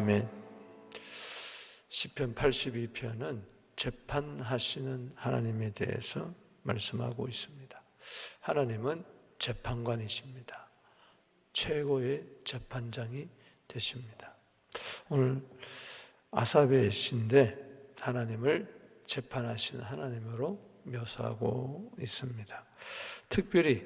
아멘. 시편 82편은 재판하시는 하나님에 대해서 말씀하고 있습니다. 하나님은 재판관이십니다. 최고의 재판장이 되십니다. 오늘 아삽의 시인데 하나님을 재판하시는 하나님으로 묘사하고 있습니다. 특별히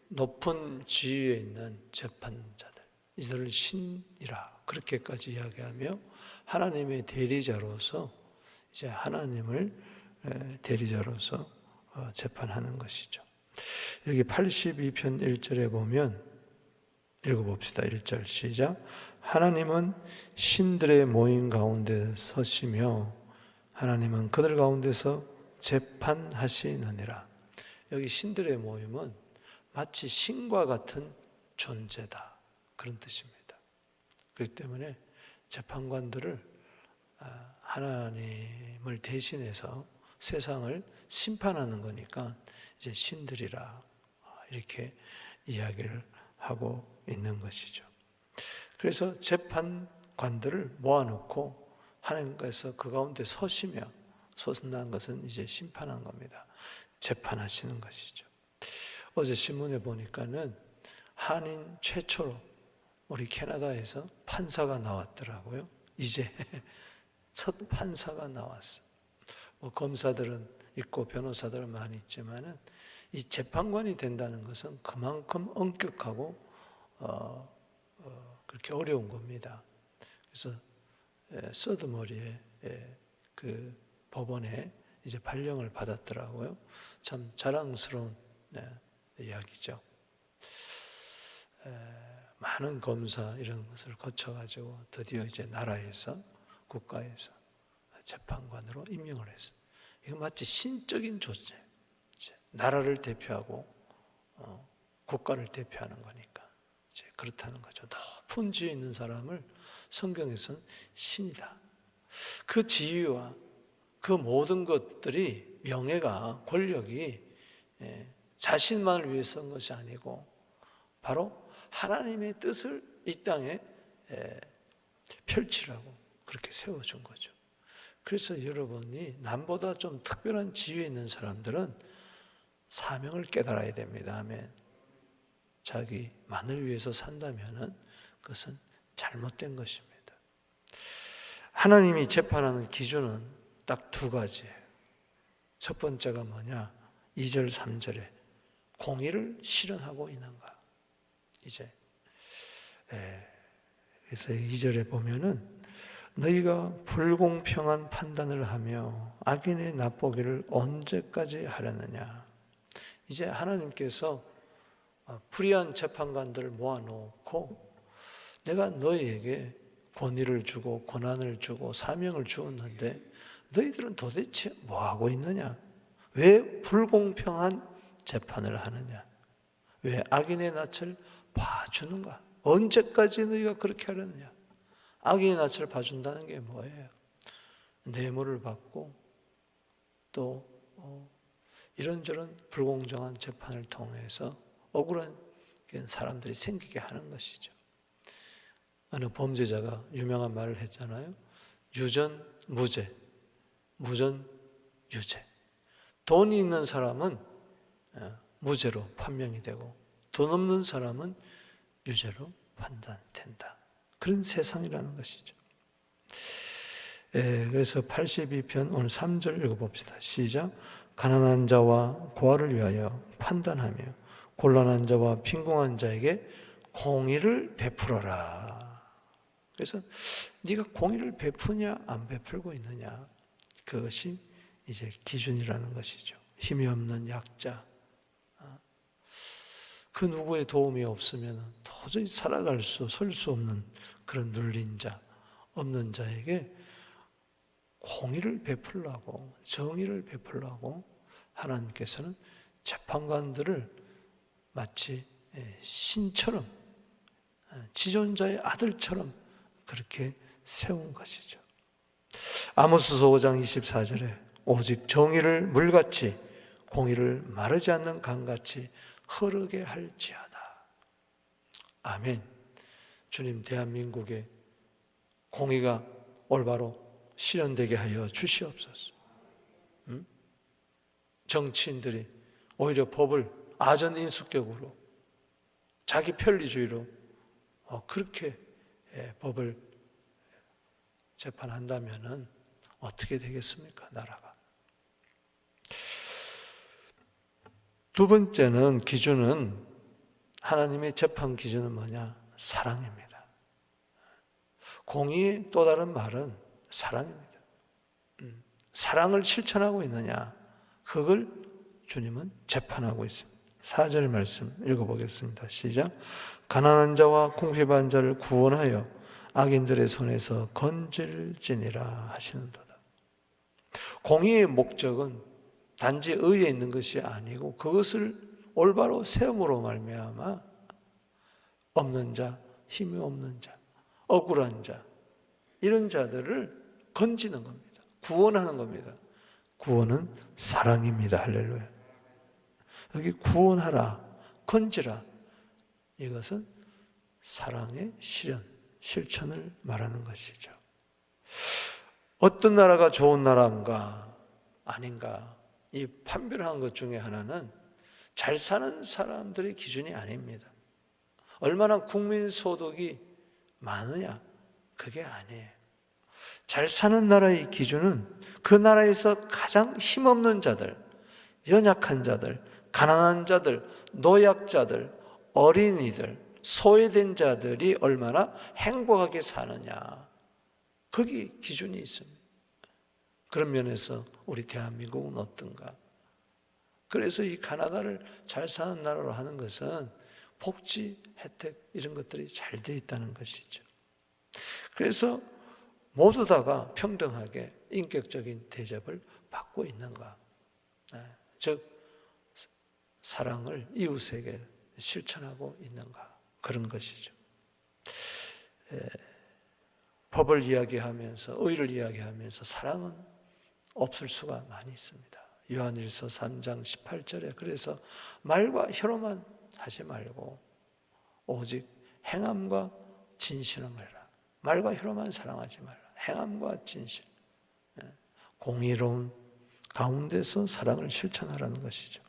높은 지위에 있는 재판자들, 이들을 신이라 그렇게까지 이야기하며 하나님의 대리자로서 이제 하나님을 대리자로서 재판하는 것이죠. 여기 82편 1절에 보면 읽어봅시다. 1절 시작. 하나님은 신들의 모임 가운데 서시며 하나님은 그들 가운데서 재판하시느니라. 여기 신들의 모임은 마치 신과 같은 존재다, 그런 뜻입니다. 그렇기 때문에 재판관들을 하나님을 대신해서 세상을 심판하는 거니까 이제 신들이라 이렇게 이야기를 하고 있는 것이죠. 그래서 재판관들을 모아놓고 하나님께서 그 가운데 서시며, 서신다는 것은 이제 심판한 겁니다. 재판하시는 것이죠. 어제 신문에 보니까는 한인 최초로 우리 캐나다에서 판사가 나왔더라고요. 이제 첫 판사가 나왔어. 검사들은 있고 변호사들은 많이 있지만은 이 재판관이 된다는 것은 그만큼 엄격하고 그렇게 어려운 겁니다. 그래서 서드머리에 그 법원에 이제 발령을 받았더라고요. 참 자랑스러운 이야기죠. 많은 검사 이런 것을 거쳐가지고 드디어 이제 나라에서, 국가에서 재판관으로 임명을 했어요. 이거 마치 신적인 존재, 나라를 대표하고 국가를 대표하는 거니까 이제 그렇다는 거죠. 높은 지위에 있는 사람을 성경에서는 신이다. 그 지위와 그 모든 것들이, 명예가, 권력이 자신만을 위해 쓴 것이 아니고 바로 하나님의 뜻을 이 땅에 펼치라고 그렇게 세워준 거죠. 그래서 여러분이 남보다 좀 특별한 지위에 있는 사람들은 사명을 깨달아야 됩니다. 아멘. 자기만을 위해서 산다면은 그것은 잘못된 것입니다. 하나님이 재판하는 기준은 딱 두 가지예요. 첫 번째가 뭐냐? 2절 3절에 공의를 실현하고 있는가? 이제 그래서 2절에 보면은 너희가 불공평한 판단을 하며 악인의 납보기를 언제까지 하려느냐? 이제 하나님께서 불의한 재판관들을 모아놓고 내가 너희에게 권위를 주고 권한을 주고 사명을 주었는데 너희들은 도대체 뭐하고 있느냐? 왜 불공평한 재판을 하느냐? 왜 악인의 낯을 봐주는가? 언제까지 너희가 그렇게 하려느냐? 악인의 낯을 봐준다는 게 뭐예요? 뇌물을 받고 또 이런저런 불공정한 재판을 통해서 억울한 사람들이 생기게 하는 것이죠. 어느 범죄자가 유명한 말을 했잖아요. 유전 무죄, 무전 유죄. 돈이 있는 사람은 무죄로 판명이 되고 돈 없는 사람은 유죄로 판단된다. 그런 세상이라는 것이죠. 그래서 82편 오늘 3절 읽어봅시다. 시작. 가난한 자와 고아를 위하여 판단하며 곤란한 자와 빈궁한 자에게 공의를 베풀어라. 그래서 네가 공의를 베푸냐 안 베풀고 있느냐, 그것이 이제 기준이라는 것이죠. 힘이 없는 약자, 그 누구의 도움이 없으면 도저히 살아갈 수, 설 수 없는 그런 눌린 자, 없는 자에게 공의를 베풀라고, 정의를 베풀라고 하나님께서는 재판관들을 마치 신처럼, 지존자의 아들처럼 그렇게 세운 것이죠. 아모스서 5장 24절에 오직 정의를 물같이 공의를 마르지 않는 강같이 흐르게 할지어다. 아멘. 주님, 대한민국의 공의가 올바로 실현되게 하여 주시옵소서. 정치인들이 오히려 법을 아전인수격으로 자기 편리주의로 그렇게 법을 재판한다면은 어떻게 되겠습니까? 나라가. 두 번째는 기준은, 하나님의 재판 기준은 뭐냐? 사랑입니다. 공의의 또 다른 말은 사랑입니다. 사랑을 실천하고 있느냐? 그걸 주님은 재판하고 있습니다. 4절 말씀 읽어보겠습니다. 시작. 가난한 자와 궁핍한 자를 구원하여 악인들의 손에서 건질지니라 하시는도다. 공의의 목적은 단지 의에 있는 것이 아니고 그것을 올바로 세움으로 말미암아 없는 자, 힘이 없는 자, 억울한 자, 이런 자들을 건지는 겁니다. 구원하는 겁니다. 구원은 사랑입니다. 할렐루야. 여기 구원하라, 건지라, 이것은 사랑의 실천을 말하는 것이죠. 어떤 나라가 좋은 나라인가 아닌가, 이 판별하는 것 중에 하나는 잘 사는 사람들의 기준이 아닙니다. 얼마나 국민 소득이 많으냐, 그게 아니에요. 잘 사는 나라의 기준은 그 나라에서 가장 힘없는 자들, 연약한 자들, 가난한 자들, 노약자들, 어린이들, 소외된 자들이 얼마나 행복하게 사느냐, 거기 기준이 있습니다. 그런 면에서 우리 대한민국은 어떤가? 그래서 이 가나다를 잘 사는 나라로 하는 것은 복지, 혜택 이런 것들이 잘 돼 있다는 것이죠. 그래서 모두 다가 평등하게 인격적인 대접을 받고 있는가? 즉 사랑을 이웃에게 실천하고 있는가? 그런 것이죠. 법을 이야기하면서, 의를 이야기하면서 사랑은 없을 수가 많이 있습니다. 요한일서 3장 18절에 그래서 말과 혀로만 하지 말고 오직 행함과 진실을 해라. 말과 혀로만 사랑하지 말라. 행함과 진실, 공의로운 가운데서 사랑을 실천하라는 것이죠.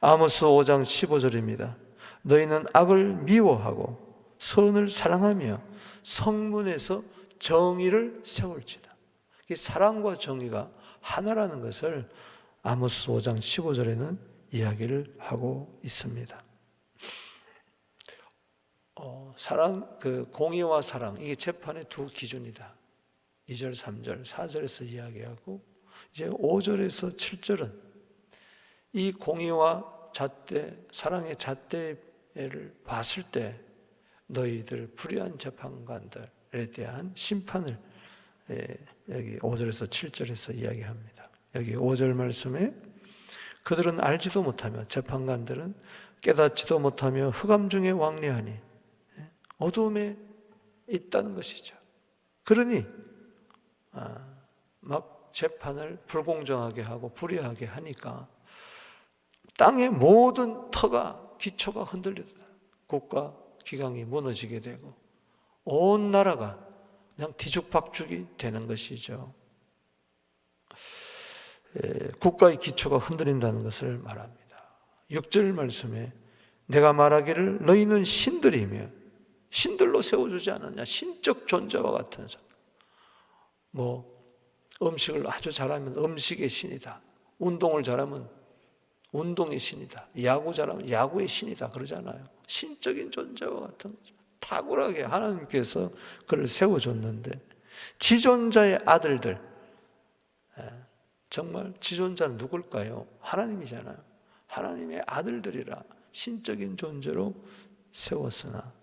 아모스 5장 15절입니다. 너희는 악을 미워하고 선을 사랑하며 성문에서 정의를 세울지다. 이 사랑과 정의가 하나라는 것을 아모스 5장 15절에는 이야기를 하고 있습니다. 공의와 사랑, 이게 재판의 두 기준이다. 2절, 3절, 4절에서 이야기하고 이제 5절에서 7절은 이 공의와 잣대, 사랑의 잣대를 봤을 때 너희들 불의한 재판관들에 대한 심판을 여기 5절에서 7절에서 이야기합니다. 여기 5절 말씀에 그들은 알지도 못하며, 재판관들은 깨닫지도 못하며 흑암 중에 왕래하니, 어두움에 있다는 것이죠. 그러니 막 재판을 불공정하게 하고 불의하게 하니까 땅의 모든 터가, 기초가 흔들리다. 국가 기강이 무너지게 되고 온 나라가 그냥 뒤죽박죽이 되는 것이죠. 국가의 기초가 흔들린다는 것을 말합니다. 6절 말씀에 내가 말하기를 너희는 신들이며, 신들로 세워주지 않았냐. 신적 존재와 같은 사람. 음식을 아주 잘하면 음식의 신이다. 운동을 잘하면 운동의 신이다. 야구 잘하면 야구의 신이다. 그러잖아요. 신적인 존재와 같은 거죠. 탁월하게 하나님께서 그를 세워줬는데, 지존자의 아들들, 정말 지존자는 누굴까요? 하나님이잖아요. 하나님의 아들들이라 신적인 존재로 세웠으나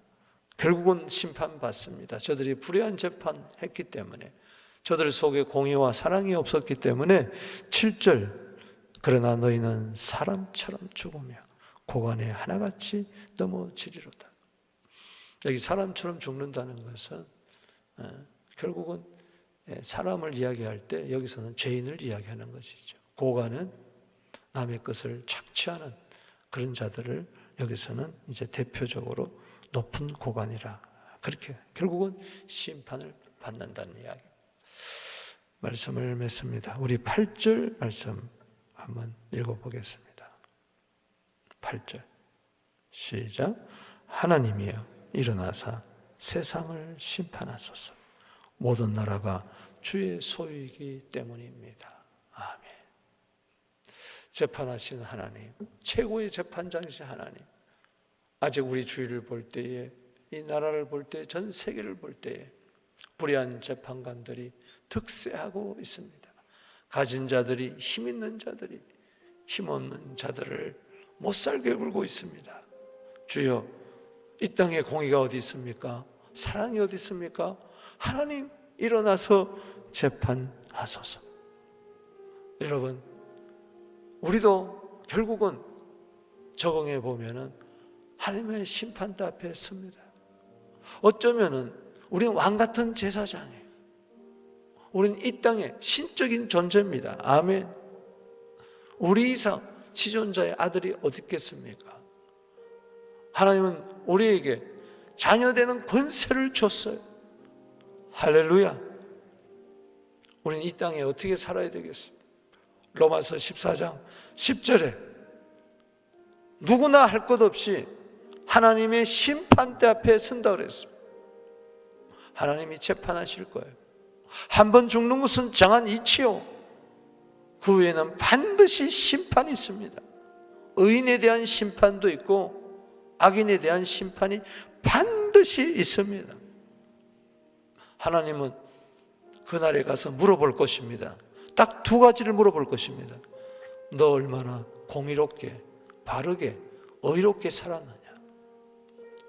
결국은 심판받습니다. 저들이 불의한 재판했기 때문에, 저들 속에 공의와 사랑이 없었기 때문에 7절 그러나 너희는 사람처럼 죽으며 고관에 하나같이 넘어지리로다. 여기 사람처럼 죽는다는 것은 결국은 사람을 이야기할 때 여기서는 죄인을 이야기하는 것이죠. 고관은 남의 것을 착취하는 그런 자들을 여기서는 이제 대표적으로 높은 고관이라, 그렇게 결국은 심판을 받는다는 이야기. 말씀을 맺습니다. 우리 8절 말씀 한번 읽어보겠습니다. 8절 시작. 하나님이여 일어나사 세상을 심판하소서. 모든 나라가 주의 소유이기 때문입니다. 아멘. 재판하신 하나님, 최고의 재판장이신 하나님, 아직 우리 주위를 볼 때에, 이 나라를 볼 때, 전 세계를 볼 때에 불의한 재판관들이 득세하고 있습니다. 가진 자들이, 힘 있는 자들이 힘없는 자들을 못살게 굴고 있습니다. 주여, 이 땅에 공의가 어디 있습니까? 사랑이 어디 있습니까? 하나님 일어나서 재판하소서. 여러분, 우리도 결국은 적응해 보면은 하나님의 심판대 앞에 섭니다. 어쩌면은 우리는 왕 같은 제사장이에요. 우리는 이 땅의 신적인 존재입니다. 아멘. 우리 이상 지존자의 아들이 어디 있겠습니까? 하나님은 우리에게 자녀되는 권세를 줬어요. 할렐루야. 우리는 이 땅에 어떻게 살아야 되겠습니까? 로마서 14장 10절에 누구나 할 것 없이 하나님의 심판대 앞에 선다 그랬습니다. 하나님이 재판하실 거예요. 한 번 죽는 것은 정한 이치요, 그 후에는 반드시 심판이 있습니다. 의인에 대한 심판도 있고 악인에 대한 심판이 반드시 있습니다. 하나님은 그날에 가서 물어볼 것입니다. 딱 두 가지를 물어볼 것입니다. 너 얼마나 공의롭게, 바르게, 의롭게 살았느냐.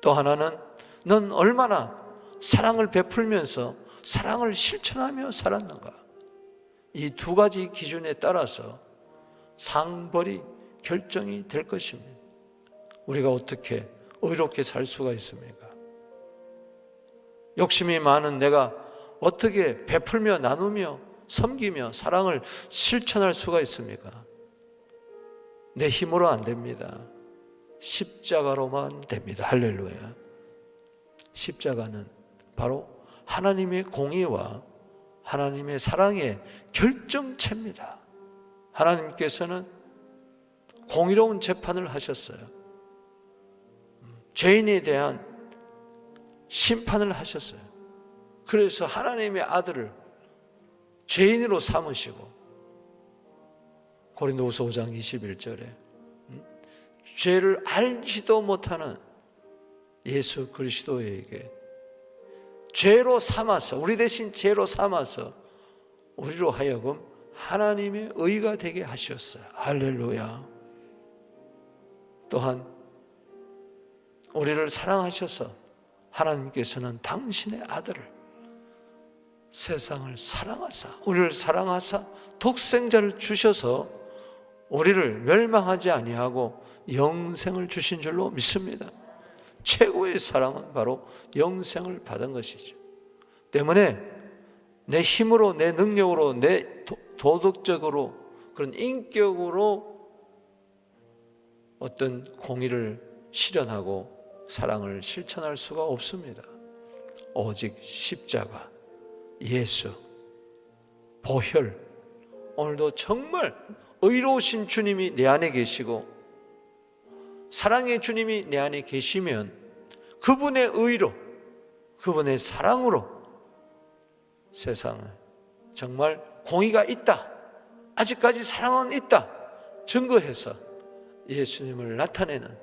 또 하나는 넌 얼마나 사랑을 베풀면서 사랑을 실천하며 살았는가. 이 두 가지 기준에 따라서 상벌이 결정이 될 것입니다. 우리가 어떻게 의롭게 살 수가 있습니까? 욕심이 많은 내가 어떻게 베풀며 나누며 섬기며 사랑을 실천할 수가 있습니까? 내 힘으로 안 됩니다. 십자가로만 됩니다. 할렐루야. 십자가는 바로 하나님의 공의와 하나님의 사랑의 결정체입니다. 하나님께서는 공의로운 재판을 하셨어요. 죄인에 대한 심판을 하셨어요. 그래서 하나님의 아들을 죄인으로 삼으시고, 고린도후서 5장 21절에 죄를 알지도 못하는 예수 그리스도에게 죄로 삼아서, 우리 대신 죄로 삼아서 우리로 하여금 하나님의 의가 되게 하셨어요. 할렐루야. 또한 우리를 사랑하셔서 하나님께서는 당신의 아들을 세상을 사랑하사, 우리를 사랑하사 독생자를 주셔서 우리를 멸망하지 아니하고 영생을 주신 줄로 믿습니다. 최고의 사랑은 바로 영생을 받은 것이죠. 때문에 내 힘으로, 내 능력으로, 내 도덕적으로, 그런 인격으로 어떤 공의를 실현하고 사랑을 실천할 수가 없습니다. 오직 십자가, 예수, 보혈, 오늘도 정말 의로우신 주님이 내 안에 계시고 사랑의 주님이 내 안에 계시면 그분의 의로, 그분의 사랑으로 세상은 정말 공의가 있다, 아직까지 사랑은 있다 증거해서 예수님을 나타내는,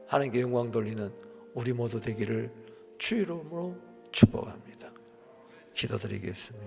하나님께 영광 돌리는 우리 모두 되기를 주 이름으로 축복합니다. 기도드리겠습니다.